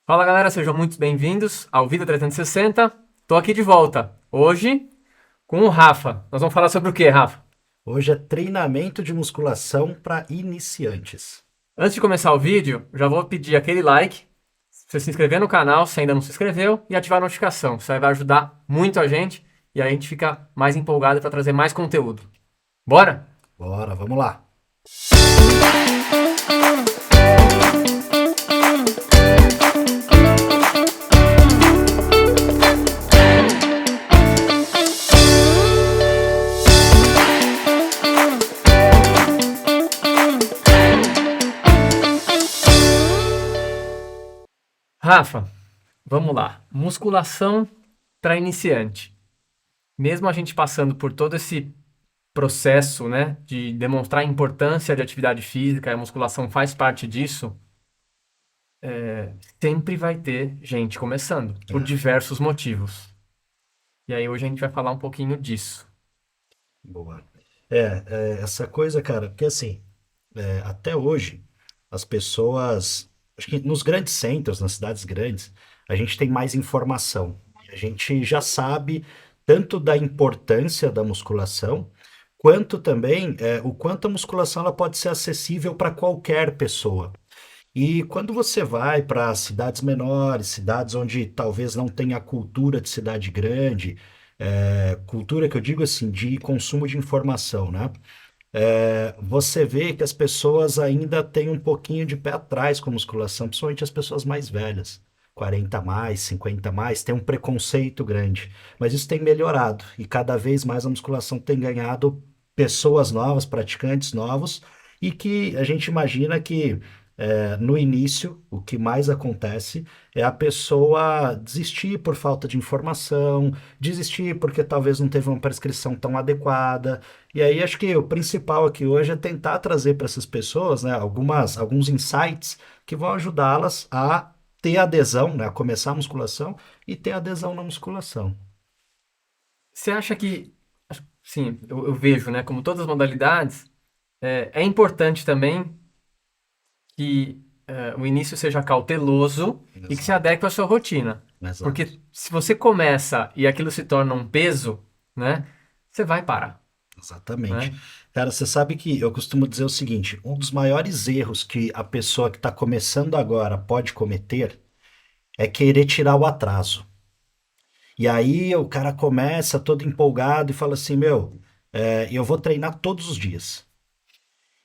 Fala galera, sejam muito bem-vindos ao Vida 360. Tô aqui de volta, hoje com o Rafa. Nós vamos falar sobre o que, Rafa? Hoje é treinamento de musculação para iniciantes. Antes de começar o vídeo, já vou pedir aquele like, você se inscrever no canal se ainda não se inscreveu e ativar a notificação. Isso aí vai ajudar muito a gente e aí a gente fica mais empolgado para trazer mais conteúdo. Bora? Bora, vamos lá. Rafa, vamos lá. Musculação para iniciante. Mesmo a gente passando por todo esse processo, né, de demonstrar a importância de atividade física, e a musculação faz parte disso, sempre vai ter gente começando, por É, diversos motivos. E aí hoje a gente vai falar um pouquinho disso. boa. Essa coisa, cara, porque assim, até hoje, as pessoas, acho que nos grandes centros, nas cidades grandes, a gente tem mais informação. A gente já sabe tanto da importância da musculação, quanto também o quanto a musculação ela pode ser acessível para qualquer pessoa. E quando você vai para cidades menores, cidades onde talvez não tenha a cultura de cidade grande, cultura que eu digo assim, de consumo de informação, né? Você vê que as pessoas ainda têm um pouquinho de pé atrás com musculação, principalmente as pessoas mais velhas, 40 a mais, 50 a mais, tem um preconceito grande. Mas isso tem melhorado e cada vez mais a musculação tem ganhado pessoas novas, praticantes novos, e que a gente imagina que no início o que mais acontece é a pessoa desistir por falta de informação, desistir porque talvez não teve uma prescrição tão adequada. E aí acho que o principal aqui hoje é tentar trazer para essas pessoas, né, alguns insights que vão ajudá-las a ter adesão, né, a começar a musculação e ter adesão na musculação. Você acha que, sim, eu vejo, né, como todas as modalidades, é importante também que o início seja cauteloso e que se Exato, adeque à sua rotina. exato, Porque se você começa e aquilo se torna um peso, né, você vai parar, exatamente. né? Cara, você sabe que eu costumo dizer o seguinte: um dos maiores erros que a pessoa que está começando agora pode cometer é querer tirar o atraso. E aí o cara começa todo empolgado e fala assim: Meu, eu vou treinar todos os dias.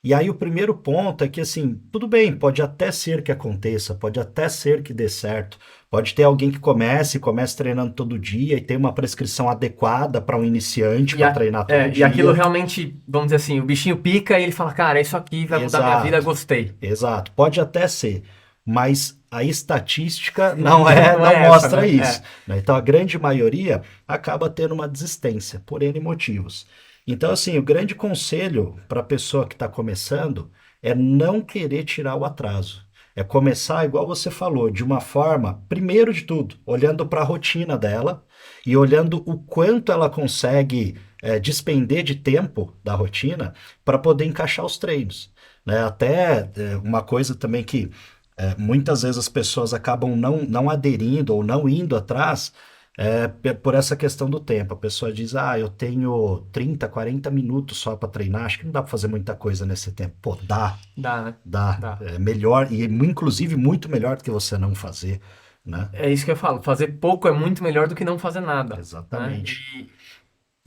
E aí o primeiro ponto é que, assim, tudo bem, pode até ser que aconteça, pode até ser que dê certo, pode ter alguém que comece treinando todo dia e tem uma prescrição adequada para um iniciante E, para treinar todo e aquilo dia. realmente, vamos dizer assim, o bichinho pica e ele fala, cara, isso aqui vai mudar minha vida, Exato, gostei. exato, pode até ser, mas a estatística não é, Não não é essa, mostra né? isso, né? Então a grande maioria acaba tendo uma desistência por N motivos. Então, assim, o grande conselho para a pessoa que está começando é não querer tirar o atraso. É começar, igual você falou, de uma forma, primeiro de tudo, olhando para a rotina dela e olhando o quanto ela consegue despender de tempo da rotina para poder encaixar os treinos, né? Até uma coisa também que muitas vezes as pessoas acabam não aderindo ou não indo atrás por essa questão do tempo. A pessoa diz, eu tenho 30, 40 minutos só para treinar, acho que não dá para fazer muita coisa nesse tempo. Pô, dá, Dá, né? dá. Dá. É melhor, e inclusive muito melhor do que você não fazer, né? É isso que eu falo, fazer pouco é muito melhor do que não fazer nada, né? Exatamente.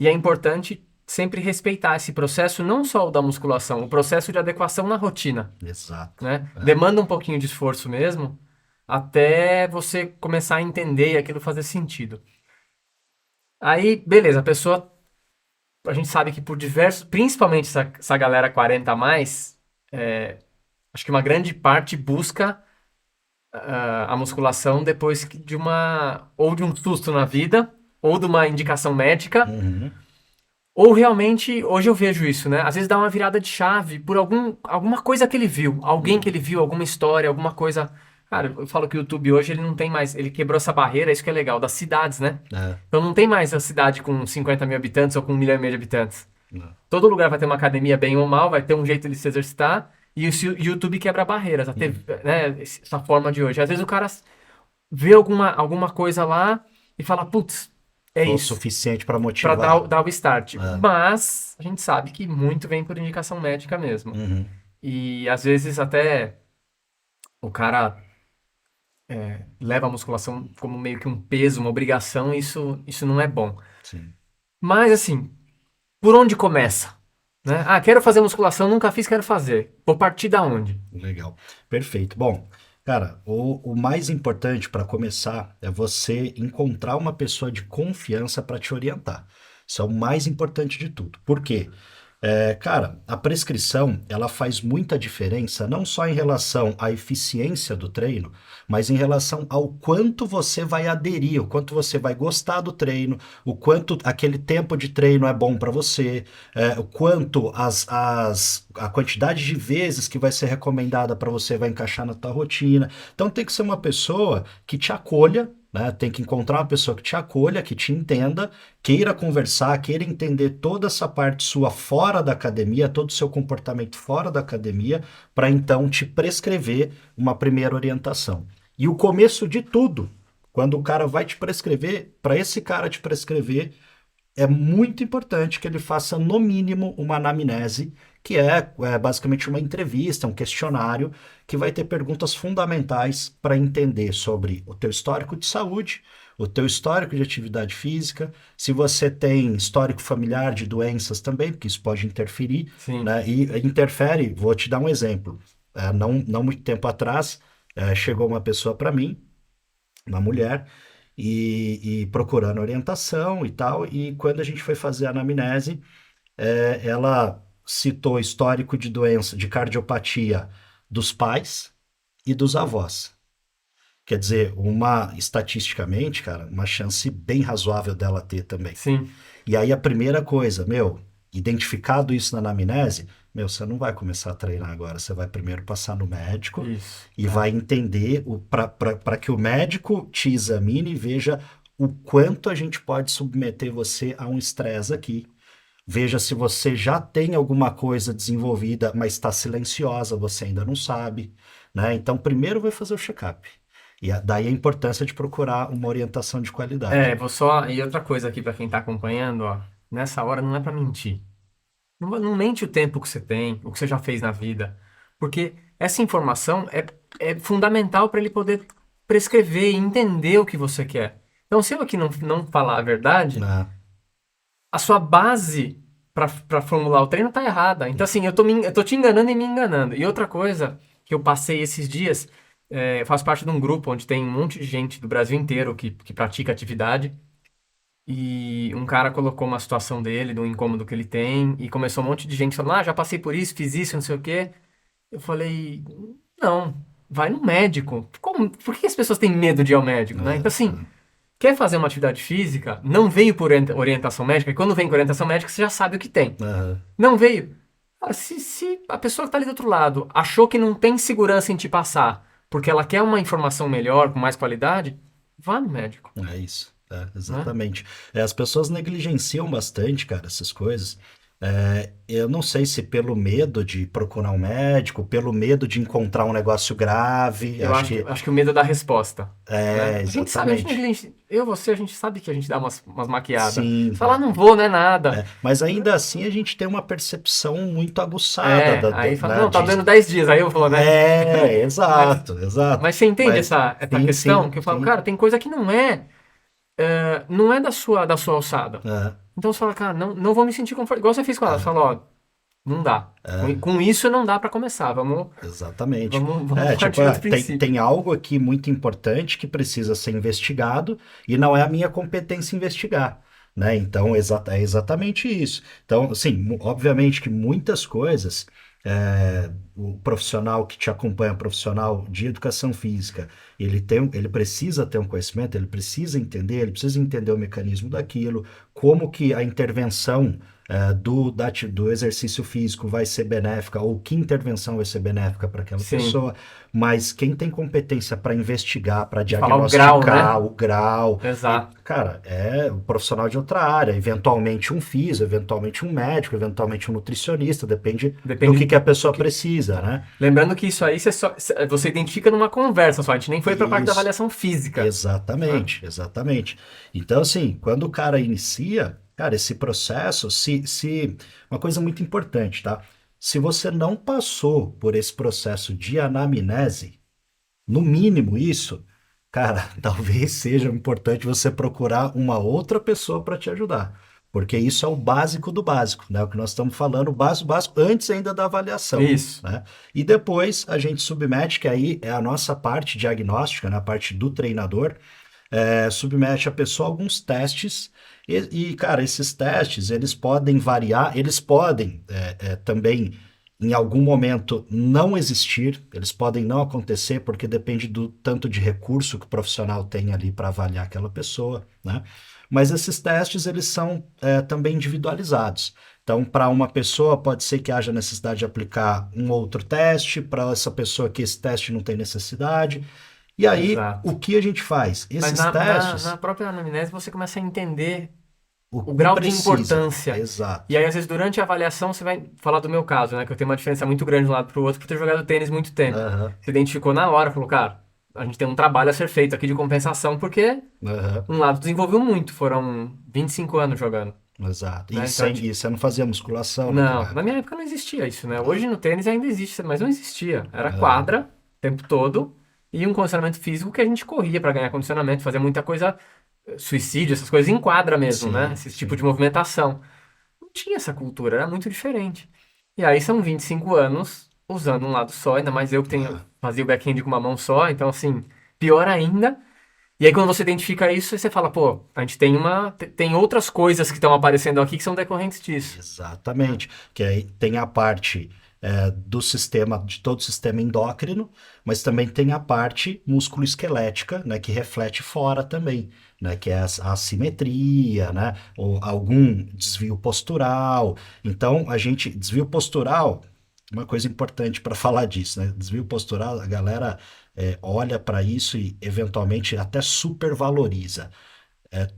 E é importante sempre respeitar esse processo, não só o da musculação, o processo de adequação na rotina, Exato. né? É, Demanda um pouquinho de esforço mesmo, até você começar a entender e aquilo fazer sentido. Aí, beleza, a gente sabe que por diversos, principalmente essa galera 40 a mais, acho que uma grande parte busca a musculação depois de ou de um susto na vida, ou de uma indicação médica, uhum, ou realmente, hoje eu vejo isso, né? Às vezes dá uma virada de chave por alguma coisa que ele viu, alguém que uhum, ele viu, alguma história, alguma coisa. Cara, eu falo que o YouTube hoje ele não tem mais, ele quebrou essa barreira, isso que é legal, das cidades, né? é, Então não tem mais a cidade com 50 mil habitantes ou com 1,5 milhão de habitantes. é, Todo lugar vai ter uma academia bem ou mal, vai ter um jeito de se exercitar, e o YouTube quebra barreiras, a uhum, TV, né? Essa forma de hoje. Às vezes o cara vê alguma coisa lá e fala, putz, é Foi o isso, suficiente para para motivar. dar o start. É. Mas a gente sabe que muito vem por indicação médica mesmo. Uhum. E às vezes até o cara leva a musculação como meio que um peso, uma obrigação, e isso não é bom. Sim. Mas assim, por onde começa? Né? Ah, quero fazer musculação, nunca fiz, quero fazer. Vou partir da onde? Legal. Perfeito. Bom, cara, o mais importante para começar é você encontrar uma pessoa de confiança para te orientar. Isso é o mais importante de tudo. Por quê? Cara, a prescrição, ela faz muita diferença, não só em relação à eficiência do treino, mas em relação ao quanto você vai aderir, o quanto você vai gostar do treino, o quanto aquele tempo de treino é bom para você, o quanto a quantidade de vezes que vai ser recomendada para você vai encaixar na tua rotina. Então tem que ser uma pessoa que te acolha, né? Tem que encontrar uma pessoa que te acolha, que te entenda, queira conversar, queira entender toda essa parte sua fora da academia, todo o seu comportamento fora da academia, para então te prescrever uma primeira orientação. E o começo de tudo, quando o cara vai te prescrever, para esse cara te prescrever, é muito importante que ele faça, no mínimo, uma anamnese, que é basicamente uma entrevista, um questionário, que vai ter perguntas fundamentais para entender sobre o teu histórico de saúde, o teu histórico de atividade física, se você tem histórico familiar de doenças também, porque isso pode interferir, Sim, né? E interfere, vou te dar um exemplo. Não muito tempo atrás, chegou uma pessoa para mim, uma mulher, e procurando orientação e tal. E quando a gente foi fazer a anamnese, ela citou histórico de doença, de cardiopatia dos pais e dos avós. Quer dizer, estatisticamente, cara, uma chance bem razoável dela ter também. sim, E aí a primeira coisa, meu, identificado isso na anamnese, meu, você não vai começar a treinar agora, você vai primeiro passar no médico isso. e vai entender para que o médico te examine e veja o quanto a gente pode submeter você a um estresse aqui. Veja se você já tem alguma coisa desenvolvida, mas está silenciosa, você ainda não sabe, né? Então, primeiro vai fazer o check-up. Daí a importância de procurar uma orientação de qualidade. Vou só. E outra coisa aqui para quem tá acompanhando, ó. Nessa hora não é para mentir. Não mente o tempo que você tem, o que você já fez na vida. Porque essa informação é fundamental para ele poder prescrever e entender o que você quer. Então, se eu aqui não falar a verdade, Né? a sua base para formular o treino tá errada. Então, assim, eu tô te enganando e me enganando. E outra coisa que eu passei esses dias, eu faço parte de um grupo onde tem um monte de gente do Brasil inteiro que pratica atividade. E um cara colocou uma situação dele, do incômodo que ele tem, e começou um monte de gente falando, já passei por isso, fiz isso, não sei o quê. Eu falei, não, vai no médico. Por que as pessoas têm medo de ir ao médico, né? Então, assim, quer fazer uma atividade física, não veio por orientação médica, e quando vem com orientação médica, você já sabe o que tem. Aham. Não veio. Cara, se a pessoa que está ali do outro lado achou que não tem segurança em te passar, porque ela quer uma informação melhor, com mais qualidade, vá no médico, É isso, né? exatamente. As pessoas negligenciam bastante, cara, essas coisas. Eu não sei se pelo medo de procurar um médico, pelo medo de encontrar um negócio grave, Eu acho acho, que acho que o medo é da resposta, né? A gente sabe, exatamente. você, a gente sabe que a gente dá umas maquiadas. Sim, Você fala, não vou, não é nada. mas ainda assim a gente tem uma percepção muito aguçada Aí fala, né, não, tá dando 10 dias, aí eu vou, né? Mas, exato, exato. mas você entende Mas essa sim, questão? sim, Que eu falo, sim. cara, tem coisa que não é da sua alçada. É, Então você fala, cara, não vou me sentir confortável. Igual você fez com ela, você é, falou, ó, não dá. Com isso não dá pra começar. Vamos, exatamente. vamos, vamos Tipo, partir do outro tem princípio. algo aqui muito importante que precisa ser investigado e não é a minha competência investigar, né? Então, é exatamente isso. Então, assim, obviamente que muitas coisas, o profissional que te acompanha, profissional de educação física, ele precisa ter um conhecimento, ele precisa entender o mecanismo daquilo, como que a intervenção do exercício físico vai ser benéfica ou que intervenção vai ser benéfica para aquela Sim. pessoa, mas quem tem competência para investigar, para E falar o grau, diagnosticar né? o grau, Exato. cara, é um profissional de outra área, eventualmente um físico, eventualmente um médico, eventualmente um nutricionista, depende do Depende que a do pessoa que. precisa, né? Lembrando que isso aí você identifica numa conversa só, a gente nem foi para a parte da Isso. avaliação física, né? Exatamente, exatamente. Então, assim, quando o cara inicia, cara, esse processo, uma coisa muito importante, tá? Se você não passou por esse processo de anamnese, no mínimo isso, cara, talvez seja importante você procurar uma outra pessoa para te ajudar. Porque isso é o básico do básico, né? O que nós estamos falando, o básico, básico, antes ainda da avaliação, Isso. né? E depois a gente submete, que aí é a nossa parte diagnóstica, né? A parte do treinador, submete a pessoa a alguns testes cara, esses testes, eles podem variar, eles podem também, em algum momento, não existir, eles podem não acontecer, porque depende do tanto de recurso que o profissional tem ali para avaliar aquela pessoa, né? Mas esses testes, eles são também individualizados. Então, para uma pessoa, pode ser que haja necessidade de aplicar um outro teste, para essa pessoa que esse teste não tem necessidade. E aí, Exato. o que a gente faz? Mas Esses na testes, própria anamnese você começa a entender o o que grau de precisa. importância. E Exato. aí, às vezes, durante a avaliação, você vai falar do meu caso, né? Que eu tenho uma diferença muito grande de um lado para o outro por ter jogado tênis muito tempo. Aham, Você identificou na hora, falou, cara, a gente tem um trabalho a ser feito aqui de compensação, porque aham, um lado desenvolveu muito, foram 25 anos jogando, exato. né? Então, E você não fazia musculação naquela não, na época. minha época não existia isso, né? Tá. Hoje no tênis ainda existe, mas não existia. Era Aham, quadra o tempo todo e um condicionamento físico que a gente corria para ganhar condicionamento, fazia muita coisa, suicídio, essas coisas em quadra mesmo, né? sim, Esse tipo de sim. movimentação. Não tinha essa cultura, era muito diferente. E aí são 25 anos usando um lado só, ainda mais eu que Aham. fazia o backhand com uma mão só, então assim, pior ainda. E aí quando você identifica isso, você fala, pô, a gente tem outras coisas que estão aparecendo aqui que são decorrentes disso, né? Exatamente. Que aí tem a parte do sistema, de todo o sistema endócrino, mas também tem a parte músculo-esquelética, né, que reflete fora também, né, que é a assimetria, né, ou algum desvio postural. Então, desvio postural, uma coisa importante para falar disso, né, desvio postural, a galera olha para isso e eventualmente até supervaloriza.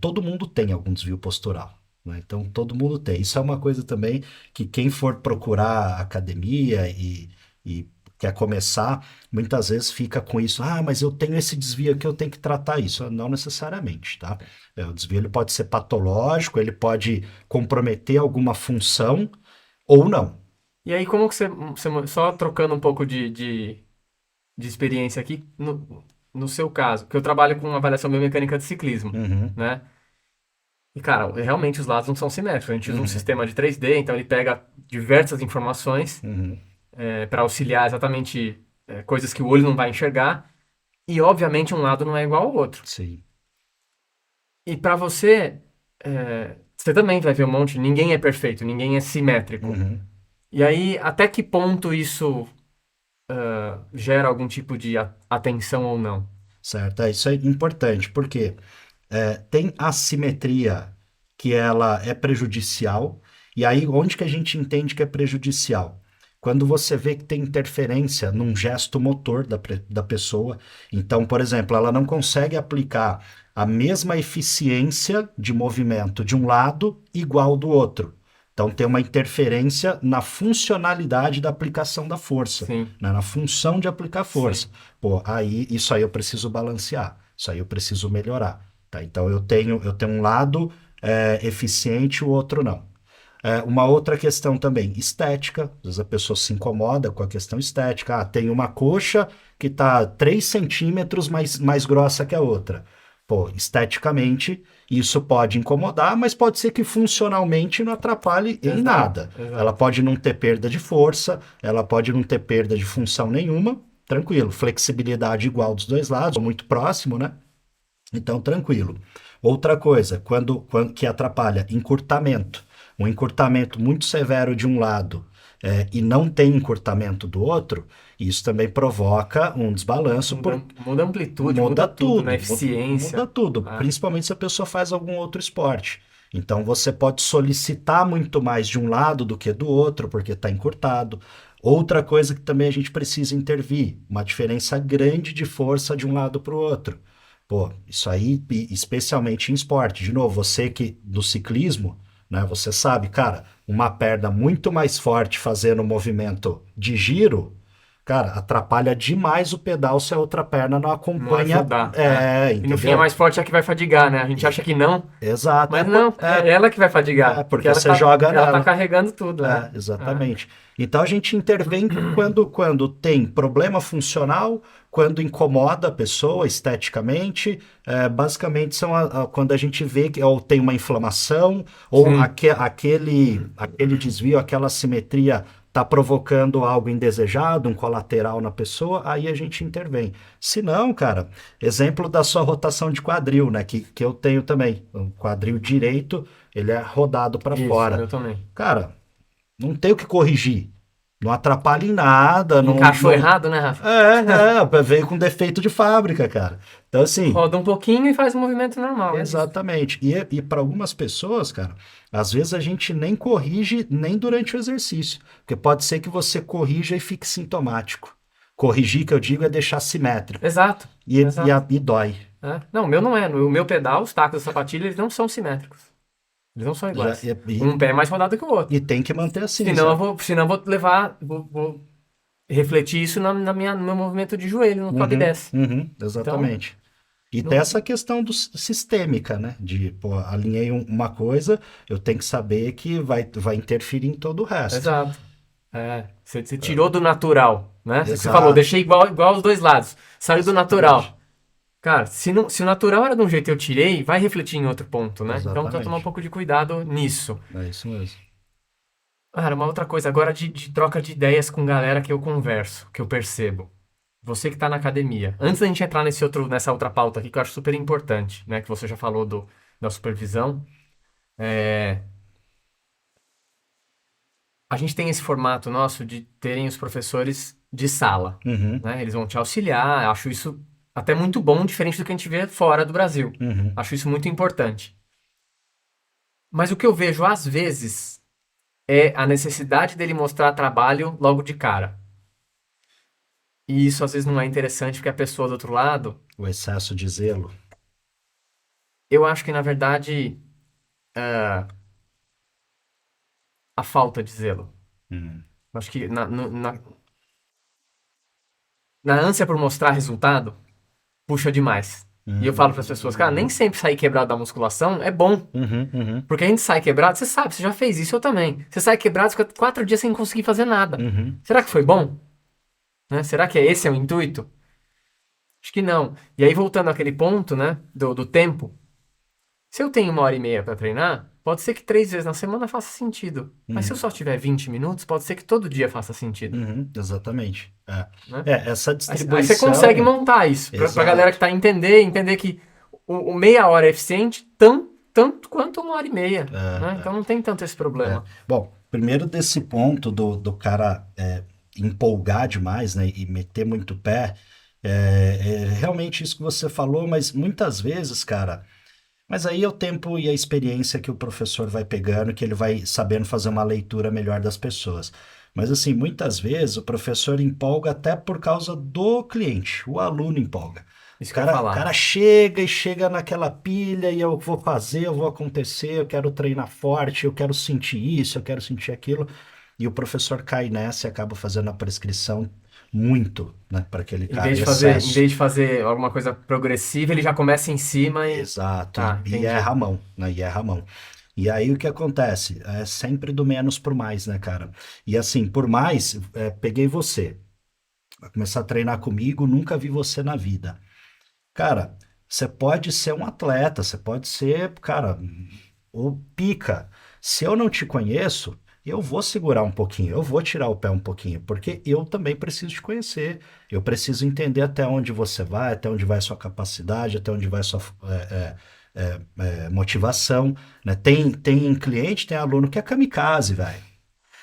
Todo mundo tem algum desvio postural, né? Então, todo mundo tem. Isso é uma coisa também que quem for procurar academia e quer começar, muitas vezes fica com isso. Ah, mas eu tenho esse desvio aqui, eu tenho que tratar isso. Não necessariamente, tá? O desvio ele pode ser patológico, ele pode comprometer alguma função ou não. E aí como que só trocando um pouco de experiência aqui, no seu caso, que eu trabalho com avaliação biomecânica de ciclismo, Uhum, né? E, cara, realmente os lados não são simétricos. A gente usa um uhum, sistema de 3D, então ele pega diversas informações uhum. para auxiliar exatamente coisas que o olho não vai enxergar. E, obviamente, um lado não é igual ao outro. Sim. E para você, você também vai ver um monte. Ninguém é perfeito, ninguém é simétrico. Uhum. E aí, até que ponto isso gera algum tipo de atenção ou não? Certo, isso é importante, porque tem assimetria que ela é prejudicial, e aí onde que a gente entende que é prejudicial? Quando você vê que tem interferência num gesto motor da pessoa, então, por exemplo, ela não consegue aplicar a mesma eficiência de movimento de um lado igual do outro. Então, tem uma interferência na funcionalidade da aplicação da força, Sim, né? Na função de aplicar força. sim. Pô, isso aí eu preciso balancear, isso aí eu preciso melhorar. Tá? Então eu tenho um lado eficiente, o outro não. Uma outra questão também, estética. Às vezes a pessoa se incomoda com a questão estética. Ah, tem uma coxa que está 3 centímetros mais grossa que a outra. Pô, esteticamente, isso pode incomodar, mas pode ser que funcionalmente não atrapalhe em Exato, nada. Ela exato. pode não ter perda de força, ela pode não ter perda de função nenhuma, tranquilo. Flexibilidade igual dos dois lados, ou muito próximo, né? Então, tranquilo. Outra coisa, quando que atrapalha, encurtamento. Um encurtamento muito severo de um lado e não tem encurtamento do outro, isso também provoca um desbalanço, Muda a amplitude, muda muda tudo, né? tudo, muda Eficiência. tudo, Ah, principalmente se a pessoa faz algum outro esporte. Então você pode solicitar muito mais de um lado do que do outro, porque está encurtado. Outra coisa que também a gente precisa intervir, uma diferença grande de força de um lado para o outro. Pô, isso aí, especialmente em esporte. De novo, você que do ciclismo, né, você sabe, cara, uma perna muito mais forte fazendo um movimento de giro, cara, atrapalha demais o pedal se a outra perna não Não acompanha. ajudar. É. É, E no fim a entendeu? mais forte é a que vai fadigar, né? A gente acha que não, Exato. mas não, é ela que vai fadigar. Porque Porque você joga ela tá nela. carregando tudo, É, é. É. exatamente. Então a gente intervém quando tem problema funcional, quando incomoda a pessoa esteticamente. Basicamente são quando a gente vê que ou tem uma inflamação, ou Sim, aquele desvio, aquela simetria está provocando algo indesejado, um colateral na pessoa, aí a gente intervém. Se não, cara, exemplo da sua rotação de quadril, né? Que eu tenho também. O quadril direito, ele é rodado para isso, fora. meu também. Cara, não tem o que corrigir. Não atrapalha em nada, não, Encaixou não... errado, né, Rafa? Veio com defeito de fábrica, cara. Então, assim, Roda um pouquinho e faz o movimento normal, é isso. exatamente. E para algumas pessoas, cara, às vezes a gente nem corrige nem durante o exercício. Porque pode ser que você corrija e fique sintomático. Corrigir, que eu digo, é deixar simétrico. Exato, exato. E dói. É. Não, o meu não é. O meu pedal, os tacos da sapatilha, eles não são simétricos. Eles não são Já, iguais. Um pé é mais rodado que o outro. e tem que manter assim, Senão sabe? eu vou levar, vou refletir isso no meu movimento de joelho, no sobe e Uhum, desce. uhum, Então, exatamente. E tem não, essa questão sistêmica, né? De, pô, alinhei uma coisa, eu tenho que saber que vai interferir em todo o resto. exato. É, você tirou do natural, né? Isso que você falou, Exato, deixei igual os dois lados. Saiu do exatamente. natural. Cara, se o natural era de um jeito e eu tirei, vai refletir em outro ponto, né? Então precisa tomar um Exatamente. pouco de cuidado nisso. É isso mesmo. Cara, uma outra coisa, agora de troca de ideias com galera que eu converso, que eu percebo. Você que está na academia. Antes da gente entrar nessa outra pauta aqui, que eu acho super importante, né? Que você já falou da supervisão. É, a gente tem esse formato nosso de terem os professores de sala, Uhum, né? Eles vão te auxiliar. Acho isso até muito bom, diferente do que a gente vê fora do Brasil. uhum. Acho isso muito importante. Mas o que eu vejo às vezes é a necessidade dele mostrar trabalho logo de cara. E isso às vezes não é interessante porque a pessoa do outro lado, O excesso de zelo. eu acho que na verdade a falta de zelo. Uhum, Eu acho que na ânsia por mostrar resultado, puxa demais. E eu falo para as pessoas, cara, nem sempre sair quebrado da musculação é bom. uhum, uhum, Porque a gente sai quebrado, você sabe, você já fez isso, eu também. Você sai quebrado, fica 4 dias sem conseguir fazer nada. uhum. Será que foi bom? Né? Será que esse é o intuito? Acho que não. E aí, voltando àquele ponto, né, do tempo, se eu tenho 1 hora e meia para treinar, pode ser que 3 vezes na semana faça sentido. Mas se eu Uhum, só tiver 20 minutos, pode ser que todo dia faça sentido. uhum, exatamente. Né? Essa Aí você consegue distribuição. montar isso, pra galera que Exato. tá entender que o meia hora é eficiente tanto quanto 1 hora e meia. Né? Então não tem tanto esse problema. Bom, primeiro desse ponto do cara empolgar demais, né, e meter muito pé, é realmente isso que você falou, mas muitas vezes, cara, mas aí é o tempo e a experiência que o professor vai pegando, que ele vai sabendo fazer uma leitura melhor das pessoas. Mas assim, muitas vezes o professor empolga até por causa do cliente, o aluno empolga. Isso que eu ia O cara falar. chega e chega naquela pilha e eu vou fazer, eu vou acontecer, eu quero treinar forte, eu quero sentir isso, eu quero sentir aquilo. E o professor cai nessa e acaba fazendo a prescrição muito, né, para aquele cara, Em excesso. vez de fazer alguma coisa progressiva, ele já começa em cima e. Exato, Tá, e entendi. erra a mão, né? E erra a mão. E aí o que acontece? É sempre do menos pro mais, né, cara? E assim, por mais, peguei você, vai começar a treinar comigo, nunca vi você na vida. Cara, você pode ser um atleta, você pode ser, cara, o pica. Se eu não te conheço, eu vou segurar um pouquinho, eu vou tirar o pé um pouquinho, porque eu também preciso te conhecer. Eu preciso entender até onde você vai, até onde vai sua capacidade, até onde vai sua motivação, né? Tem cliente, tem aluno que é kamikaze, velho.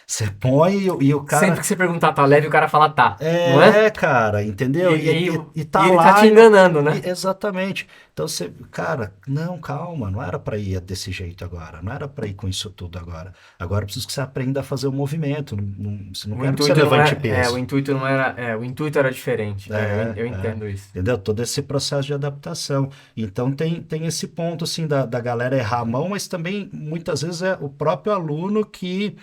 Você põe e o Sempre cara. que você perguntar tá leve, o cara fala tá, não é? Cara, entendeu? E aí E e tá ele tá lá te enganando, né? exatamente. Então você, cara, não, calma, não era pra ir desse jeito agora, não era pra ir com isso tudo agora. Agora eu preciso que você aprenda a fazer o movimento. Você não O quero que você intuito não levante é, o peso. intuito não era, o intuito era diferente. Eu É. entendo isso. Entendeu? Todo esse processo de adaptação. Então tem esse ponto assim da galera errar a mão, mas também muitas vezes é o próprio aluno que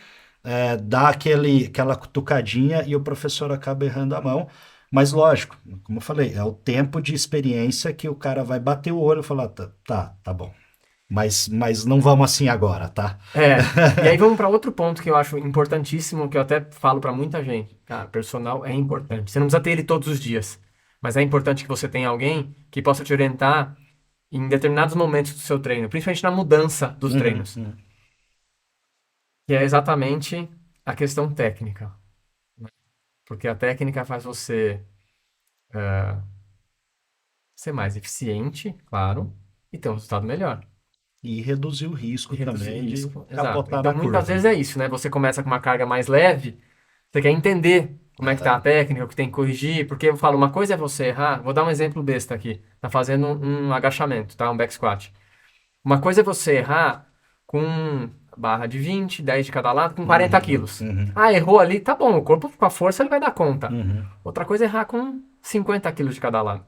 dá aquela cutucadinha e o professor acaba errando a mão. Mas lógico, como eu falei, é o tempo de experiência que o cara vai bater o olho e falar, tá bom. Mas não vamos assim agora, tá? E aí vamos para outro ponto que eu acho importantíssimo, que eu até falo para muita gente. Cara, personal é importante. Você não precisa ter ele todos os dias, mas é importante que você tenha alguém que possa te orientar em determinados momentos do seu treino, principalmente na mudança dos Uhum, treinos, uhum. que é exatamente a questão técnica, porque a técnica faz você ser mais eficiente, claro, e ter um resultado melhor. E reduzir o E risco reduzir também de risco, exato. capotar Então, na muitas curva. vezes é isso, né? Você começa com uma carga mais leve, você quer entender como é que tá a Aham. técnica, o que tem que corrigir, porque eu falo, uma coisa é você errar, vou dar um exemplo besta aqui, tá fazendo um agachamento, tá? Um back squat. Uma coisa é você errar com barra de 20, 10 de cada lado, com 40 Uhum, quilos. uhum, Ah, errou ali, tá bom, o corpo com a força ele vai dar conta. uhum. Outra coisa é errar com 50 quilos de cada lado,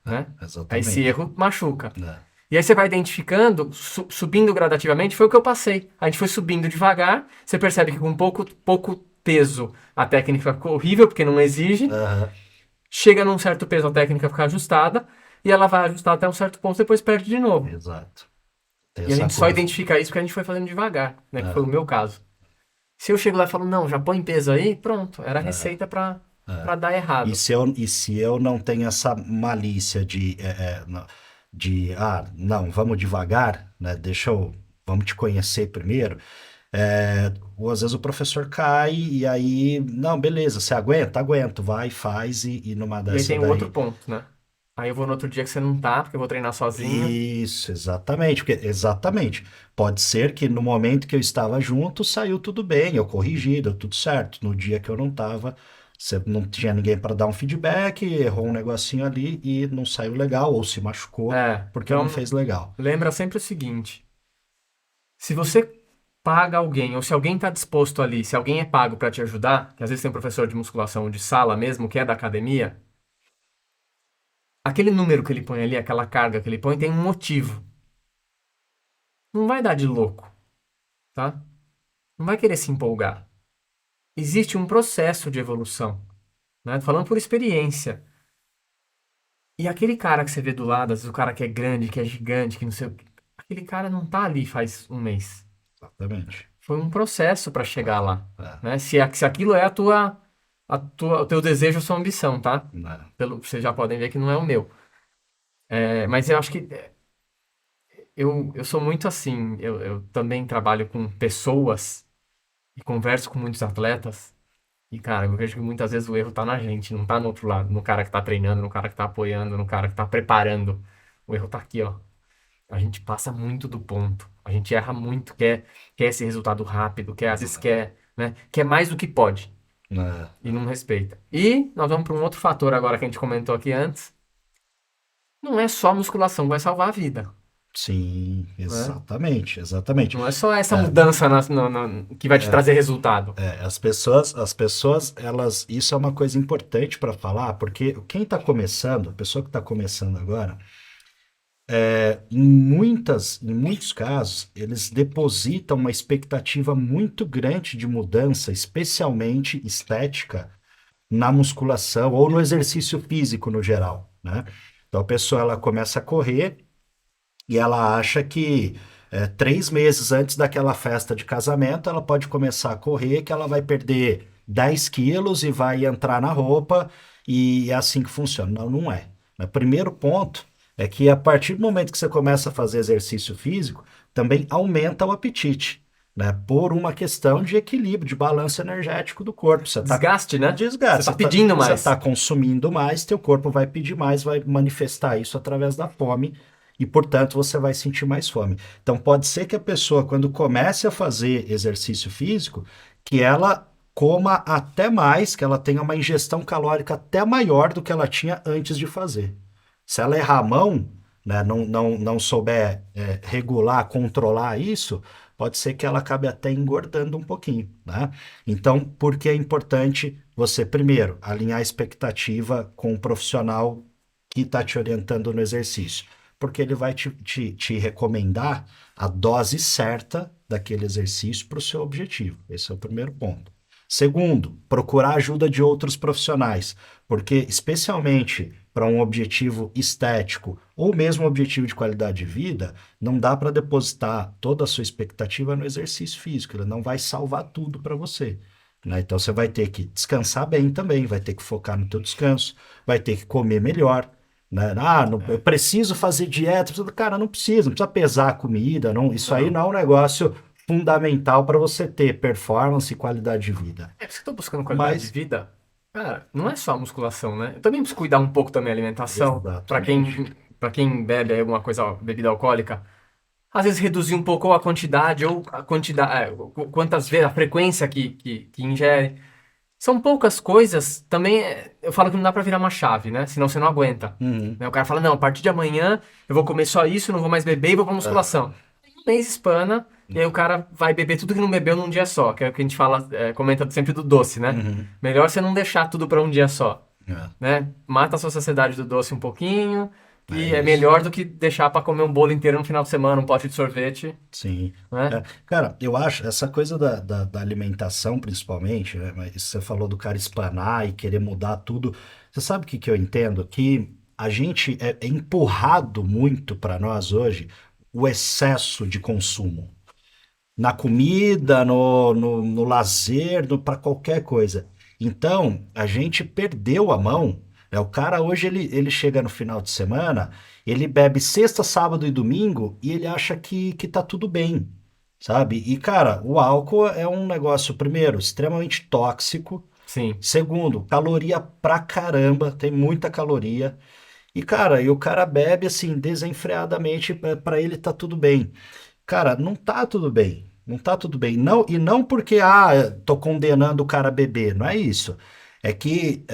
né? Aí esse Exatamente. erro machuca. É. E aí você vai identificando, subindo gradativamente, foi o que eu passei. A gente foi subindo devagar, você percebe que com pouco peso a técnica ficou horrível, porque não exige. Aham. Chega num certo peso a técnica fica ajustada, e ela vai ajustar até um certo ponto, depois perde de novo. Exato. Tem E a essa gente só curva. identifica isso porque a gente foi fazendo devagar, né? Que foi É, o meu caso. Se eu chego lá e falo, não, já põe peso aí, pronto, era a é, receita é. pra dar errado. E se eu não tenho essa malícia não, vamos devagar, né? Vamos te conhecer primeiro. Ou às vezes o professor cai e aí, não, beleza, você aguenta? Aguento, vai, faz e numa E aí dessa tem o outro daí. ponto, né? Aí eu vou no outro dia que você não tá, porque eu vou treinar sozinho. Isso, exatamente, exatamente. Pode ser que no momento que eu estava junto, saiu tudo bem, eu corrigi, deu tudo certo. No dia que eu não estava, você não tinha ninguém para dar um feedback, errou um negocinho ali e não saiu legal, ou se machucou porque não Então fez legal. lembra sempre o seguinte: se você paga alguém, ou se alguém está disposto ali, se alguém é pago para te ajudar, que às vezes tem um professor de musculação de sala mesmo, que é da academia, aquele número que ele põe ali, aquela carga que ele põe, tem um motivo. Não vai dar de louco, tá? Não vai querer se empolgar. Existe um processo de evolução, né? Tô falando por experiência. E aquele cara que você vê do lado, às vezes o cara que é grande, que é gigante, que não sei o que, aquele cara não tá ali faz um mês. Exatamente. Foi um processo para chegar Ah, lá, ah, né? Se aquilo é o teu desejo, a sua ambição, tá? ah, Vocês já podem ver que não é o meu. Mas eu acho que eu sou muito assim. Eu também trabalho com pessoas e converso com muitos atletas. E, cara, eu vejo que muitas vezes o erro tá na gente, não tá no outro lado, no cara que tá treinando, no cara que tá apoiando, no cara que tá preparando. O erro tá aqui, ó. A gente passa muito do ponto. A gente erra muito, quer esse resultado rápido, às vezes quer, né? Quer mais do que pode e ah. não respeita. E nós vamos para um outro fator agora que a gente comentou aqui antes. Não é só a musculação que vai salvar a vida, Sim, né? exatamente, exatamente. Não é só essa É, mudança que vai te trazer resultado. isso é uma coisa importante para falar, porque quem está começando, a pessoa que está começando agora, em muitos casos, eles depositam uma expectativa muito grande de mudança, especialmente estética, na musculação ou no exercício físico no geral, né? Então a pessoa ela começa a correr e ela acha que 3 meses antes daquela festa de casamento ela pode começar a correr, que ela vai perder 10 quilos e vai entrar na roupa e é assim que funciona. Não, não é. O primeiro ponto é que a partir do momento que você começa a fazer exercício físico, também aumenta o apetite, né? Por uma questão de equilíbrio, de balanço energético do corpo. Você está Desgaste, né? Você desgaste, tá pedindo você tá mais. consumindo mais, teu corpo vai pedir mais, vai manifestar isso através da fome e, portanto, você vai sentir mais fome. Então, pode ser que a pessoa, quando comece a fazer exercício físico, que ela coma até mais, que ela tenha uma ingestão calórica até maior do que ela tinha antes de fazer. Se ela errar a mão, né, não souber regular, controlar isso, pode ser que ela acabe até engordando um pouquinho, né? Então, por que é importante você, primeiro, alinhar a expectativa com o profissional que está te orientando no exercício? Porque ele vai te recomendar a dose certa daquele exercício para o seu objetivo. Esse é o primeiro ponto. Segundo, procurar ajuda de outros profissionais, porque especialmente para um objetivo estético ou mesmo um objetivo de qualidade de vida, não dá para depositar toda a sua expectativa no exercício físico, ele não vai salvar tudo para você. Né? Então você vai ter que descansar bem também, vai ter que focar no teu descanso, vai ter que comer melhor. Né? Eu preciso fazer dieta. Cara, não precisa pesar a comida, isso aí não é um negócio fundamental para você ter performance e qualidade de vida. É, se eu tô buscando qualidade de Mas, vida, cara, não é só a musculação, né? Eu também preciso cuidar um pouco da minha alimentação. exatamente. Para quem bebe aí alguma coisa, bebida alcoólica, às vezes reduzir um pouco ou a quantidade ou a quantidade, quantas vezes, a frequência que ingere. São poucas coisas, também eu falo que não dá pra virar uma chave, né? Senão você não aguenta. Uhum. Né? O cara fala, não, a partir de amanhã eu vou comer só isso, não vou mais beber e vou pra musculação. Um mês espana, e aí o cara vai beber tudo que não bebeu num dia só, que é o que a gente fala, comenta sempre do doce, né? Uhum. Melhor você não deixar tudo pra um dia só, É, né? Mata a sua saciedade do doce um pouquinho, é que é isso. melhor do que deixar pra comer um bolo inteiro no final de semana, um pote de sorvete, Sim. né? É, cara, eu acho essa coisa da alimentação, principalmente, né, mas você falou do cara espanar e querer mudar tudo. Você sabe o que eu entendo? Que a gente é empurrado muito para nós hoje o excesso de consumo. Na comida, no lazer, para qualquer coisa. Então, a gente perdeu a mão. Né? O cara hoje ele chega no final de semana, ele bebe sexta, sábado e domingo e ele acha que tá tudo bem, sabe? E, cara, o álcool é um negócio, primeiro, extremamente tóxico. Sim. Segundo, caloria pra caramba, tem muita caloria. E o cara bebe assim, desenfreadamente, pra ele tá tudo bem. Cara, não tá tudo bem. Não tá tudo bem. Não, e não porque, tô condenando o cara a beber. Não é isso. É que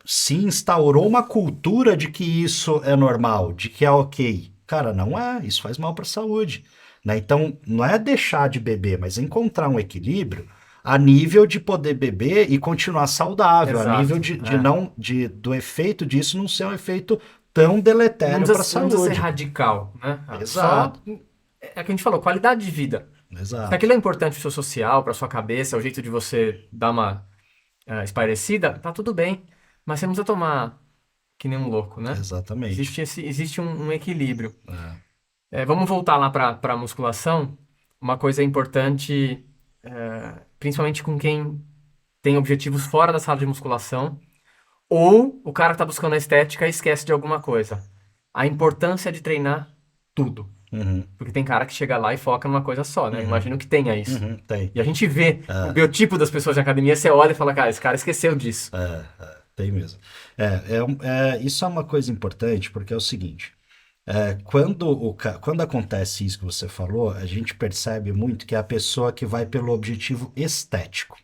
se instaurou uma cultura de que isso é normal, de que é ok. Cara, não é. Isso faz mal para a saúde. Né? Então, não é deixar de beber, mas encontrar um equilíbrio a nível de poder beber e continuar saudável, a nível Exato. de não, do efeito disso não ser um efeito tão deletério para a Não precisa ser saúde. radical, né? Só Exato, é o que a gente falou, qualidade de vida. Se exato. aquilo é importante pro seu social, pra sua cabeça, é o jeito de você dar uma espairecida, tá tudo bem. Mas você não precisa tomar que nem um louco, né? Exatamente. Existe um equilíbrio. É. Vamos voltar lá pra musculação. Uma coisa importante, principalmente com quem tem objetivos fora da sala de musculação, ou o cara que tá buscando a estética e esquece de alguma coisa. A importância de treinar tudo. Uhum, Porque tem cara que chega lá e foca numa coisa só, né? uhum, Imagino que tenha isso. tem. E a gente vê o É, biotipo das pessoas de academia, você olha e fala, cara, esse cara esqueceu disso. tem mesmo. Isso é uma coisa importante, porque é o seguinte: quando acontece isso que você falou, a gente percebe muito que é a pessoa que vai pelo objetivo estético.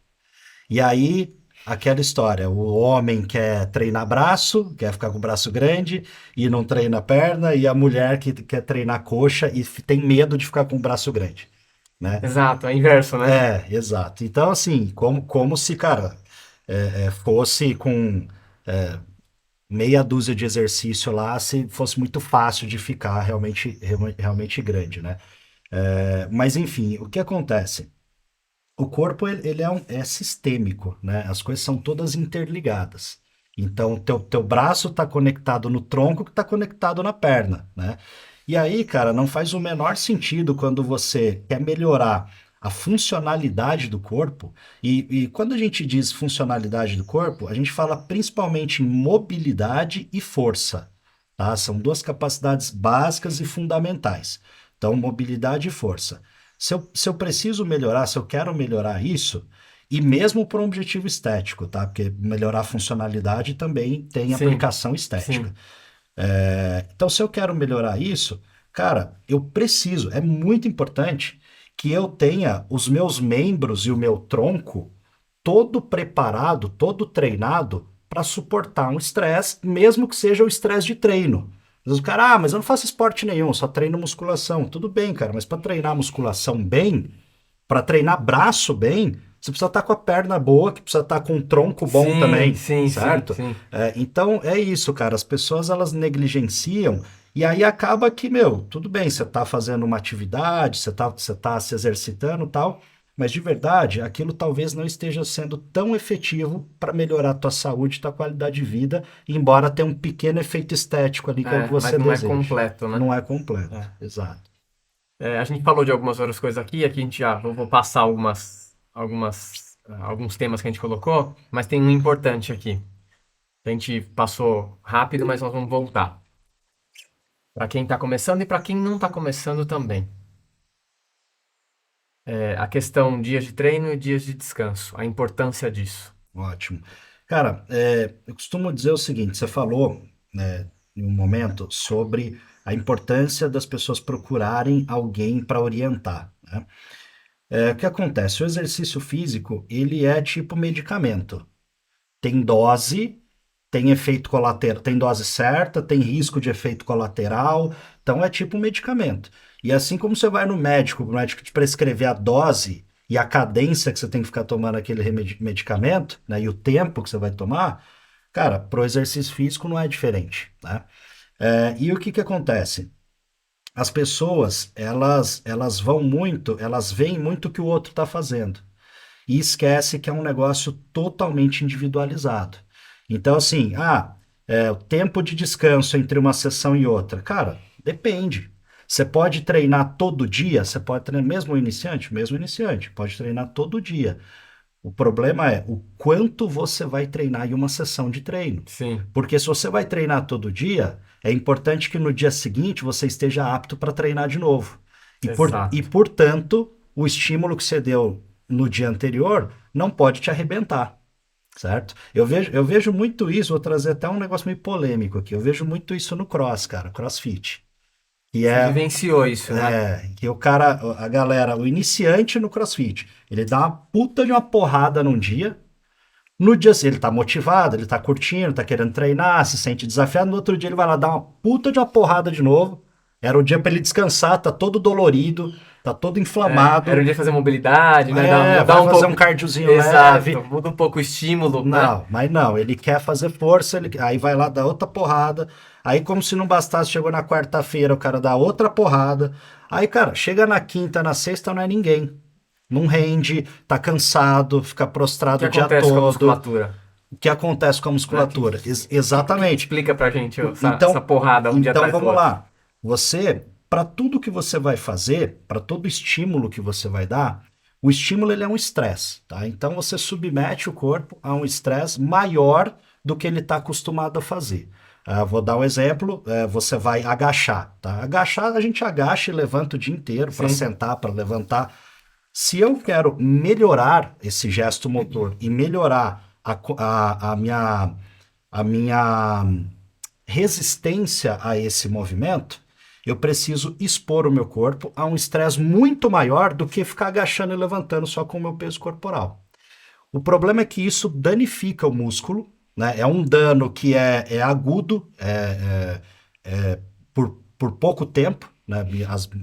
E aí, aquela história: o homem quer treinar braço, quer ficar com o braço grande e não treina perna, e a mulher que quer treinar coxa e tem medo de ficar com o braço grande. Né? Exato, é inverso, né? Exato. Então, assim, como se, cara, fosse com meia dúzia de exercício lá, se fosse muito fácil de ficar realmente grande, né? Mas, enfim, o que acontece? O corpo, ele é sistêmico, né? As coisas são todas interligadas. Então, teu braço está conectado no tronco que está conectado na perna, né? E aí, cara, não faz o menor sentido quando você quer melhorar a funcionalidade do corpo. E quando a gente diz funcionalidade do corpo, a gente fala principalmente em mobilidade e força, tá? São duas capacidades básicas e fundamentais. Então, mobilidade e força. Se eu preciso melhorar, se eu quero melhorar isso, e mesmo por um objetivo estético, tá? Porque melhorar a funcionalidade também tem Sim, aplicação estética. sim. Então, se eu quero melhorar isso, cara, eu preciso, é muito importante que eu tenha os meus membros e o meu tronco todo preparado, todo treinado para suportar um estresse, mesmo que seja o estresse de treino. Às vezes o cara, mas eu não faço esporte nenhum, só treino musculação. Tudo bem, cara, mas para treinar musculação bem, para treinar braço bem, você precisa estar com a perna boa, que precisa estar com um tronco bom Sim, também, sim, sim, certo? sim. Então é isso, cara. As pessoas elas negligenciam e aí acaba que, meu, tudo bem, você está fazendo uma atividade, você tá se exercitando e tal, mas de verdade, aquilo talvez não esteja sendo tão efetivo para melhorar a tua saúde, tua qualidade de vida, embora tenha um pequeno efeito estético ali, que é o que Mas você não é deseja. completo, né? Não é completo, É. exato. A gente falou de algumas outras coisas aqui a gente já vou passar alguns temas que a gente colocou, mas tem um importante aqui. A gente passou rápido, mas nós vamos voltar. Para quem está começando e para quem não está começando também. A questão dias de treino e dias de descanso, a importância disso. Ótimo. Cara, eu costumo dizer o seguinte: você falou, né, em um momento sobre a importância das pessoas procurarem alguém para orientar, né? O que acontece? O exercício físico, ele é tipo medicamento. Tem dose, tem efeito colateral, tem dose certa, tem risco de efeito colateral, então é tipo um medicamento. E assim como você vai no médico, o médico te prescrever a dose e a cadência que você tem que ficar tomando aquele medicamento, né, e o tempo que você vai tomar, cara, pro exercício físico não é diferente, né? E o que que acontece? As pessoas, elas vão muito, elas veem muito o que o outro está fazendo e esquece que é um negócio totalmente individualizado. Então, assim, o tempo de descanso entre uma sessão e outra. Cara, depende. Você pode treinar todo dia, você pode treinar, mesmo iniciante, pode treinar todo dia. O problema é o quanto você vai treinar em uma sessão de treino. Sim, Porque se você vai treinar todo dia, é importante que no dia seguinte você esteja apto para treinar de novo. exato. Portanto, o estímulo que você deu no dia anterior não pode te arrebentar, certo? Eu vejo muito isso, vou trazer até um negócio meio polêmico aqui. Eu vejo muito isso no cross, cara, crossfit. Que Você é vivenciou isso, né? que o cara, a galera, o iniciante no CrossFit, ele dá uma puta de uma porrada num dia. No dia assim, ele tá motivado, ele tá curtindo, tá querendo treinar, se sente desafiado. No outro dia ele vai lá dar uma puta de uma porrada de novo. Era o dia pra ele descansar, tá todo dolorido, tá todo Era inflamado. o dia de fazer mobilidade, né? Mudar Vai um fazer um pouco. cardiozinho Exato, leve. muda um pouco o estímulo, né? Não, mas não, ele quer fazer força, aí vai lá dar outra porrada. Aí, como se não bastasse, chegou na quarta-feira, o cara dá outra porrada. Aí, cara, chega na quinta, na sexta, não é ninguém. Não rende, tá cansado, fica O que prostrado o dia acontece com a todo. musculatura? O que acontece com a Né? musculatura? Que Exatamente. explica pra gente essa Então, porrada um dia então atrás do vamos outro. lá. Você, para tudo que você vai fazer, para todo estímulo que você vai dar, o estímulo ele é um estresse, tá? Então você submete o corpo a um estresse maior do que ele está acostumado a fazer. Vou dar um exemplo, você vai agachar, tá? Agachar, a gente agacha e levanta o dia inteiro para Sim, sentar, para levantar. Se eu quero melhorar esse gesto motor e melhorar a minha resistência a esse movimento, eu preciso expor o meu corpo a um estresse muito maior do que ficar agachando e levantando só com o meu peso corporal. O problema é que isso danifica o músculo, né? É um dano que é agudo, por pouco tempo, né?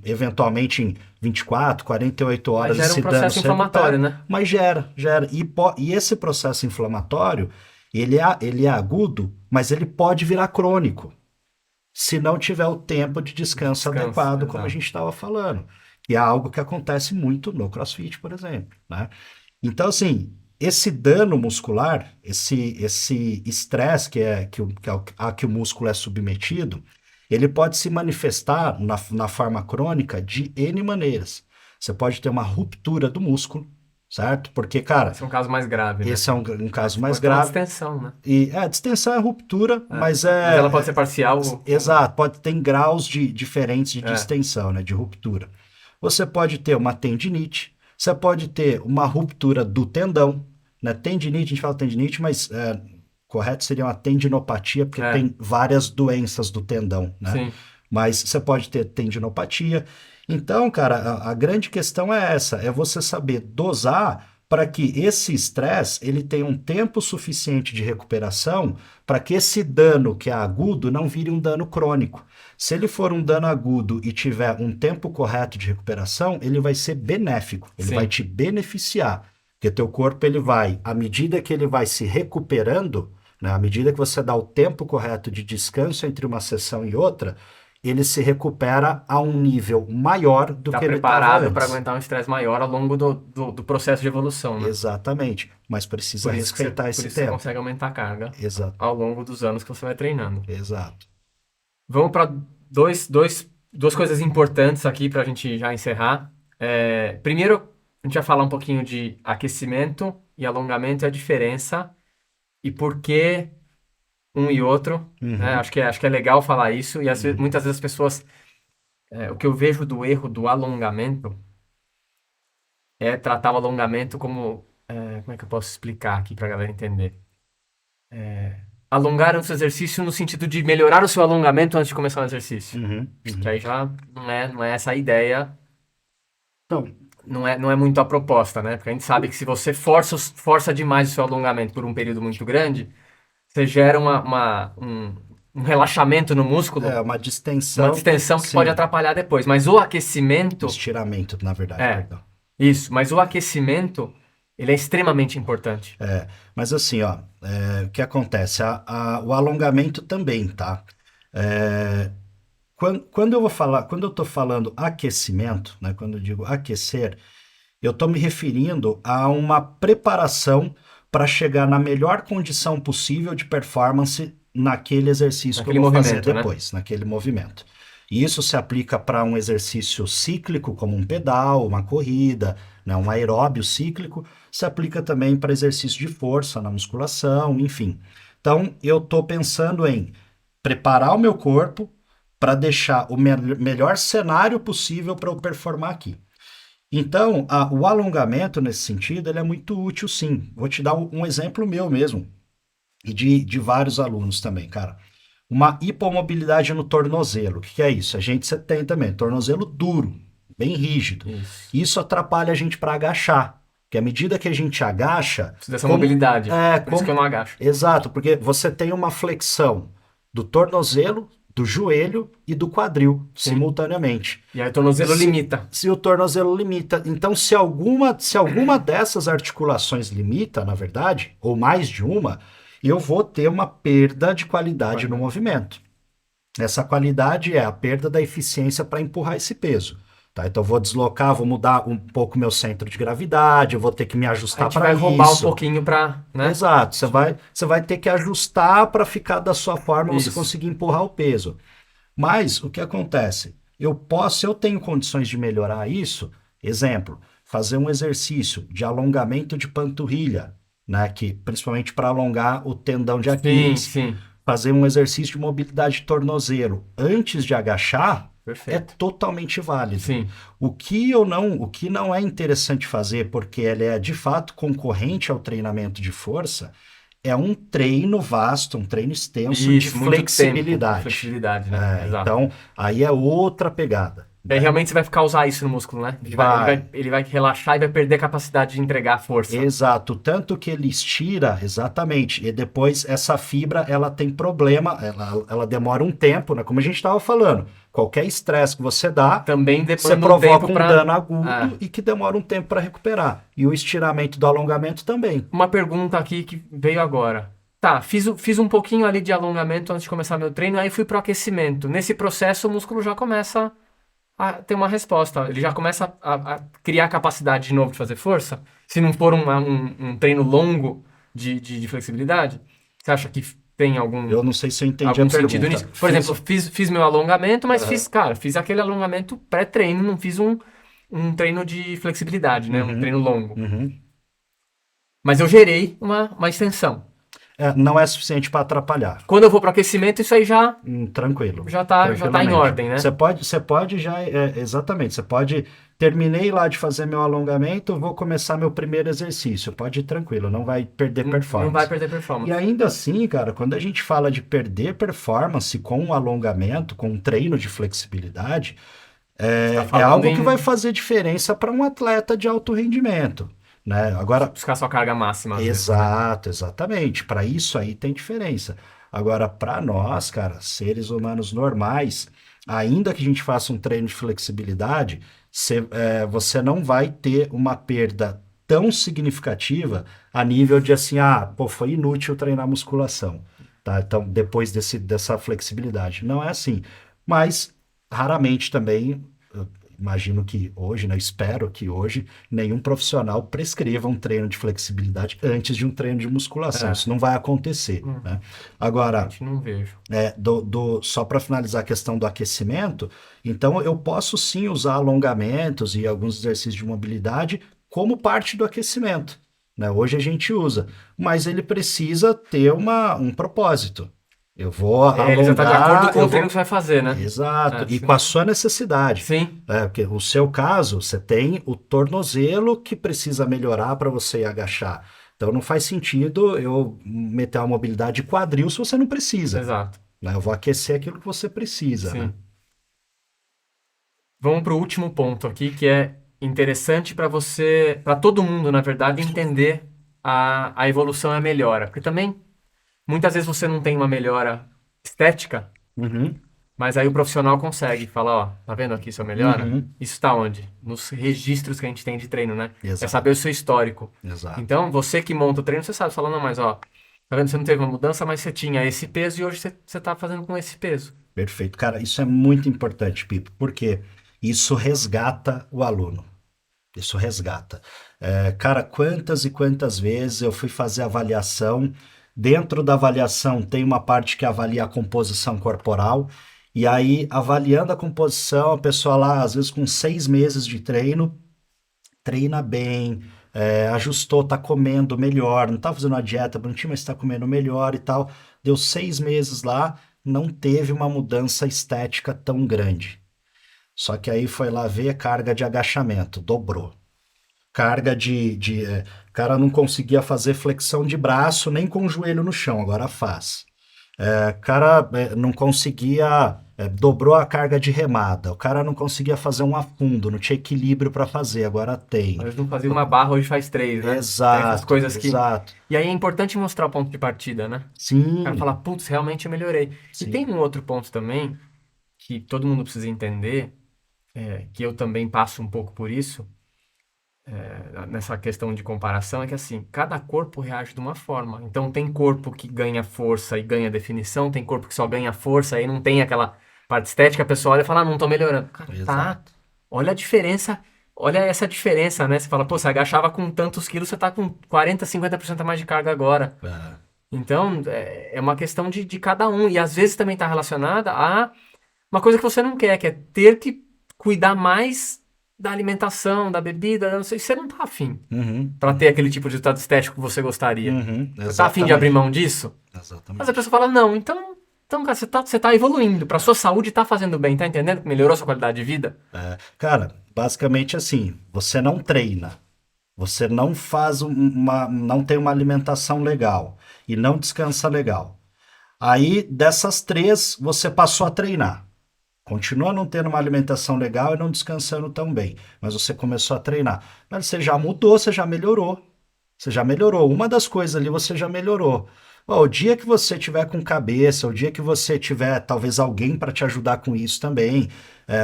Eventualmente em 24, 48 mas horas gera um esse dano processo se recupera, inflamatório, né? mas gera. E esse processo inflamatório, ele é agudo, mas ele pode virar crônico se não tiver o tempo de descanso Descanso, adequado, como a exato. gente estava falando. E é algo que acontece muito no CrossFit, por exemplo, né? Então, assim, esse dano muscular, esse estresse a que o músculo é submetido, ele pode se manifestar na forma crônica de N maneiras. Você pode ter uma ruptura do músculo, certo? Porque, cara, Esse é um caso mais grave, né? esse é um caso Mas mais pode ter uma grave. distensão, né? E a distensão é ruptura, mas Mas ela pode ser parcial. exato, pode ter graus diferentes de É, distensão, né, de ruptura. Você pode ter uma tendinite, você pode ter uma ruptura do tendão, né? Tendinite, a gente fala tendinite, mas correto seria uma tendinopatia, porque é, tem várias doenças do tendão, né? sim. mas você pode ter tendinopatia. Então, cara, a grande questão é essa, é você saber dosar para que esse estresse ele tenha um tempo suficiente de recuperação para que esse dano que é agudo não vire um dano crônico. Se ele for um dano agudo e tiver um tempo correto de recuperação, ele vai ser benéfico, ele vai Sim. te beneficiar, porque teu corpo ele vai, à medida que ele vai se recuperando, né, à medida que você dá o tempo correto de descanso entre uma sessão e outra, ele se recupera a um nível maior do Tá que ele estava preparado para antes. aguentar um estresse maior ao longo do processo de evolução, né? Exatamente, mas precisa Por isso que respeitar por esse isso você tempo. consegue aumentar a carga Exato, ao longo dos anos que você vai treinando. exato. Vamos para duas coisas importantes aqui para a gente já encerrar. Primeiro, a gente vai falar um pouquinho de aquecimento e alongamento e a diferença e por que um e outro, né? Uhum, Acho que é legal falar isso e uhum. muitas vezes as pessoas, o que eu vejo do erro do alongamento é tratar o alongamento como, como é que eu posso explicar aqui para a galera entender? Alongar o seu exercício no sentido de melhorar o seu alongamento antes de começar o exercício. Uhum, Que uhum. aí já não é essa a ideia, Então, não é muito a proposta, né? Porque a gente sabe que se você força demais o seu alongamento por um período muito grande, você gera um relaxamento no músculo, uma uma distensão que, distensão que pode sim, atrapalhar depois. Mas o aquecimento, estiramento, na verdade, é, perdão. mas o aquecimento, ele é extremamente importante. Mas assim, ó, o que acontece? O alongamento também, tá? É, quando eu estou falando aquecimento, né, quando eu digo aquecer, eu estou me referindo a uma preparação para chegar na melhor condição possível de performance naquele exercício que eu Naquele vou fazer movimento, né? depois, naquele movimento. E isso se aplica para um exercício cíclico, como um pedal, uma corrida, né, um aeróbio cíclico, se aplica também para exercício de força na musculação, enfim. Então, eu estou pensando em preparar o meu corpo para deixar o melhor cenário possível para eu performar aqui. Então, o alongamento nesse sentido, ele é muito útil, sim. Vou te dar um exemplo meu mesmo, e de vários alunos também, cara. Uma hipomobilidade no tornozelo. O que é isso? Você tem também, tornozelo duro, bem rígido. Isso. Isso atrapalha a gente para agachar, porque à medida que a gente agacha, Precisa dessa mobilidade. Por isso que eu como não agacho. exato, porque você tem uma flexão do tornozelo, do joelho e do quadril Sim. simultaneamente. E aí o tornozelo limita. Se o tornozelo limita. Então, se alguma dessas articulações limita, na verdade, ou mais de uma, eu vou ter uma perda de qualidade no movimento. Essa qualidade é a perda da eficiência para empurrar esse peso. Tá? Então, eu vou deslocar, vou mudar um pouco meu centro de gravidade, eu vou ter que me A ajustar gente para vai roubar um isso. pouquinho para, né? Exato, você vai ter que ajustar para ficar da sua forma, você Isso. conseguir empurrar o peso. Mas o que acontece? Se eu tenho condições de melhorar isso, exemplo, fazer um exercício de alongamento de panturrilha, né, que principalmente para alongar o tendão de Sim, Aquiles, sim. fazer um exercício de mobilidade de tornozelo antes de agachar é Perfeito. totalmente válido. Sim. O que não é interessante fazer, porque ele é de fato concorrente ao treinamento de força, é um treino vasto, um treino extenso de Isso, muito tempo. flexibilidade. Flexibilidade, né? Exato. Então, aí é outra pegada. Daí realmente você vai causar isso no músculo, né? Ele vai relaxar e vai perder a capacidade de entregar a força. Exato, tanto que ele estira, exatamente, e depois essa fibra, ela tem problema, ela demora um tempo, né? Como a gente estava falando, qualquer estresse que você dá, Também você demanda um provoca tempo um para... dano agudo e que demora um tempo para recuperar. E o estiramento do alongamento também. Uma pergunta aqui que veio agora. Tá, fiz um pouquinho ali de alongamento antes de começar meu treino, aí fui pro aquecimento. Nesse processo, o músculo já começa a ter uma resposta. Ele já começa a criar capacidade de novo de fazer força. Se não for um treino longo de flexibilidade, você acha que tem Eu não sei se eu entendi algum a sentido pergunta. nisso? Por exemplo, fiz meu alongamento, mas Aham. fiz aquele alongamento pré-treino, não fiz um treino de flexibilidade, né? Um Uhum, treino longo. uhum. Mas eu gerei uma extensão. não é suficiente para atrapalhar. Quando eu vou para aquecimento, isso aí já Tranquilo. já tá em Tranquilamente. ordem, né? Você pode já, exatamente, você pode, terminei lá de fazer meu alongamento, vou começar meu primeiro exercício, pode ir tranquilo, não vai perder Não performance. vai perder E performance. ainda assim, cara, quando a gente fala de perder performance com um alongamento, com um treino de flexibilidade, Você tá é falando algo que em vai fazer diferença para um atleta de alto rendimento, né? Agora, buscar sua carga máxima, às vezes, né? exato, exatamente. Para isso aí tem diferença. Agora, para nós, cara, seres humanos normais, ainda que a gente faça um treino de flexibilidade, você não vai ter uma perda tão significativa a nível de assim, pô, foi inútil treinar musculação, tá? Então, depois dessa flexibilidade. Não é assim. Mas, raramente também, eu imagino que hoje, né? Espero que hoje nenhum profissional prescreva um treino de flexibilidade antes de um treino de musculação. É. Isso não vai acontecer, né? A Agora, gente não vejo. só para finalizar a questão do aquecimento, então eu posso sim usar alongamentos e alguns exercícios de mobilidade como parte do aquecimento, né? Hoje a gente usa, mas ele precisa ter um propósito. Eu vou Ele já tá de acordo alongar, com o treino que você vai fazer, né? exato, e Sim. com a sua necessidade. Sim, Porque o seu caso, você tem o tornozelo que precisa melhorar para você agachar. Então não faz sentido eu meter uma mobilidade de quadril se você não precisa, exato. né? Eu vou aquecer aquilo que você precisa, né? Sim. Vamos para o último ponto aqui, que é interessante para você, para todo mundo, na verdade, entender a evolução e a melhora. Porque também, muitas vezes você não tem uma melhora estética, Uhum, mas aí o profissional consegue falar, ó, tá vendo aqui sua melhora? uhum, Isso está onde? Nos registros que a gente tem de treino, né? É exato, saber o seu histórico. exato. Então, você que monta o treino, você sabe, fala, não, mas ó, tá vendo? Você não teve uma mudança, mas você tinha esse peso e hoje você tá fazendo com esse peso. Perfeito. Cara, isso é muito importante, Pipo, porque isso resgata o aluno. Isso resgata. Cara, quantas e quantas vezes eu fui fazer avaliação. Dentro da avaliação tem uma parte que avalia a composição corporal. E aí, avaliando a composição, a pessoa lá, às vezes com 6 meses de treino, treina bem, ajustou, tá comendo melhor, não tá fazendo uma dieta bonitinha, mas tá comendo melhor e tal. Deu 6 meses lá, não teve uma mudança estética tão grande. Só que aí foi lá ver a carga de agachamento, dobrou. Carga o cara não conseguia fazer flexão de braço nem com o joelho no chão, agora faz. O cara não conseguia, dobrou a carga de remada. O cara não conseguia fazer um afundo, não tinha equilíbrio para fazer, agora tem. Hoje não fazia uma barra, hoje faz três, né? Tem essas Exato, coisas que... exato. E aí é importante mostrar o ponto de partida, né? O cara Sim, falar, putz, realmente eu melhorei. E sim. tem um outro ponto também, que todo mundo precisa entender, que eu também passo um pouco por isso, nessa questão de comparação, é que assim, cada corpo reage de uma forma. Então tem corpo que ganha força e ganha definição, tem corpo que só ganha força e não tem aquela parte estética, a pessoa olha e fala, não tô melhorando. Cara, tá, Exato. olha a diferença, olha essa diferença, né? Você fala, pô, você agachava com tantos quilos, você tá com 40, 50% a mais de carga agora. É, Então, é uma questão de cada um. E às vezes também está relacionada a uma coisa que você não quer, que é ter que cuidar mais da alimentação, da bebida, não sei, você não tá afim uhum, para ter aquele tipo de resultado estético que você gostaria. uhum, Você tá afim de abrir exatamente. mão disso? Mas a Exatamente. pessoa fala, não, então cara, você tá evoluindo, pra sua saúde tá fazendo bem, tá entendendo que melhorou a sua qualidade de vida? Cara, basicamente assim, você não treina, você não faz não tem uma alimentação legal e não descansa legal. Aí, dessas três, você passou a treinar. Continua não tendo uma alimentação legal e não descansando tão bem, mas você começou a treinar. Mas você já mudou, você já melhorou. Você já melhorou. Uma das coisas ali você já melhorou. Ó, o dia que você tiver com cabeça, o dia que você tiver talvez alguém para te ajudar com isso também,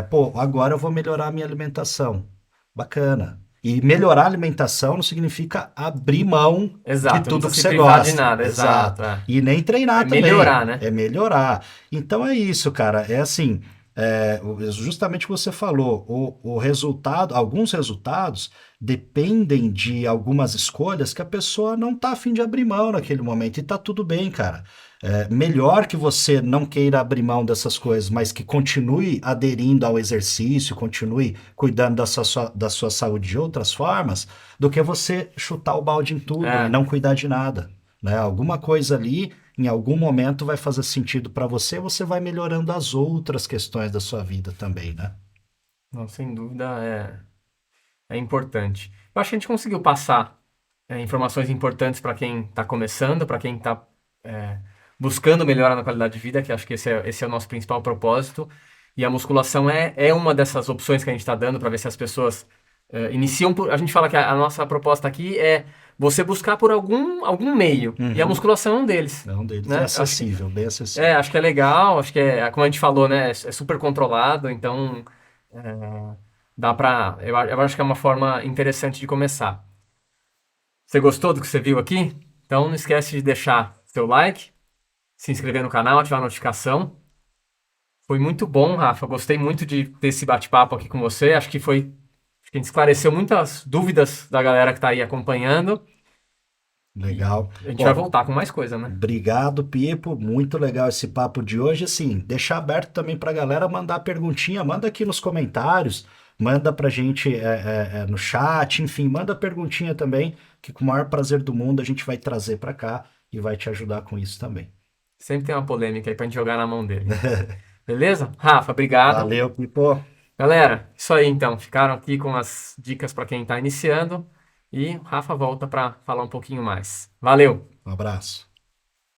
pô, agora eu vou melhorar a minha alimentação. Bacana. E melhorar a alimentação não significa abrir mão de Exato, não tudo que precisa se você privar de gosta. nada, Exato. exato. É. E nem treinar É também. melhorar, né? É melhorar. Então é isso, cara. É assim, justamente o que você falou, o resultado, alguns resultados dependem de algumas escolhas que a pessoa não tá a fim de abrir mão naquele momento. E tá tudo bem, cara. Melhor que você não queira abrir mão dessas coisas, mas que continue aderindo ao exercício, continue cuidando da sua saúde de outras formas, do que você chutar o balde em tudo e É. não cuidar de nada. né? Alguma coisa ali, em algum momento, vai fazer sentido para você, você vai melhorando as outras questões da sua vida também, né? Não, sem dúvida é importante. Eu acho que a gente conseguiu passar informações importantes para quem está começando, para quem está buscando melhorar na qualidade de vida, que acho que esse é o nosso principal propósito. E a musculação é uma dessas opções que a gente está dando para ver se as pessoas iniciam por. A gente fala que a nossa proposta aqui é você buscar por algum meio. E a Uhum. musculação é um deles. É um deles. É Né? Acho que, acessível, bem acessível. acho que é legal, acho que como a gente falou, né? É super controlado, então dá pra. Eu acho que é uma forma interessante de começar. Você gostou do que você viu aqui? Então não esquece de deixar seu like, se inscrever no canal, ativar a notificação. Foi muito bom, Rafa. Gostei muito de ter esse bate-papo aqui com você. Acho que a gente esclareceu muitas dúvidas da galera que está aí acompanhando. E Legal. a gente vai Ó, voltar com mais coisa, né? obrigado, Pipo. Muito legal esse papo de hoje. Assim, deixar aberto também para a galera mandar perguntinha, manda aqui nos comentários, manda pra gente no chat, enfim, manda perguntinha também, que com o maior prazer do mundo a gente vai trazer para cá e vai te ajudar com isso também. Sempre tem uma polêmica aí pra gente jogar na mão dele. Beleza? Rafa, obrigado. Valeu, Pipo. Galera, isso aí então. Ficaram aqui com as dicas para quem está iniciando. E o Rafa volta para falar um pouquinho mais. Valeu! Um abraço.